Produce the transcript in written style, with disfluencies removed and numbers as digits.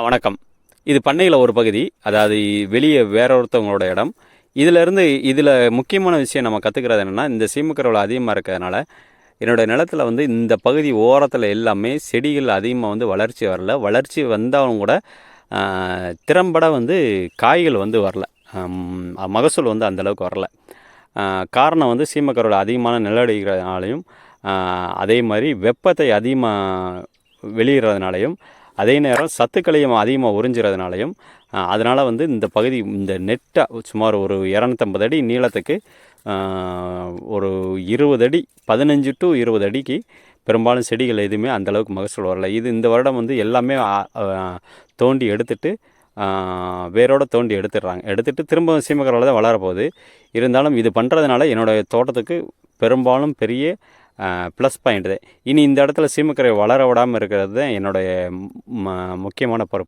வணக்கம். இது பண்ணையில் ஒரு பகுதி. அதாவது வெளியே வேற ஒருத்தவங்களோட இடம். இதில் முக்கியமான விஷயம் நம்ம கற்றுக்கிறது என்னென்னா, இந்த சீமக்கருவேல அதிகமாக இருக்கிறதுனால என்னோடய நிலத்தில் வந்து இந்த பகுதி ஓரத்தில் எல்லாமே செடிகள் அதிகமாக வந்து வளர்ச்சி வரல. வளர்ச்சி வந்தாலும் கூட திறம்பட வந்து காய்கள் வந்து வரல. மகசூல் வந்து அந்தளவுக்கு வரல. காரணம் வந்து சீமக்கருவேல அதிகமான நிலவடிக்கிறதுனாலையும், அதே மாதிரி வெப்பத்தை அதிகமாக வெளியிடுறதுனாலையும், அதே நேரம் சத்துக்களையும் அதிகமாக உறிஞ்சுறதுனாலையும், அதனால் வந்து இந்த பகுதி இந்த நெட்டாக சுமார் ஒரு 250 அடி நீளத்துக்கு ஒரு 20 அடி 15 டு 20 அடிக்கு பெரும்பாலும் செடிகள் எதுவுமே அந்தளவுக்கு மகசூல் வரல. இது இந்த வருடம் வந்து எல்லாமே தோண்டி எடுத்துட்டு வேரோடு தோண்டி எடுத்துட்டு திரும்ப சீமக்கருவேல தான் வளரப்போகுது. இருந்தாலும் இது பண்ணுறதுனால என்னோடய தோட்டத்துக்கு பெரும்பாலும் பெரிய ப்ளஸ் பாயிண்ட் தான். இனி இந்த இடத்துல சீமக்கருவேல வளர விடாமல் இருக்கிறது தான் என்னுடைய முக்கியமான பொறுப்பு.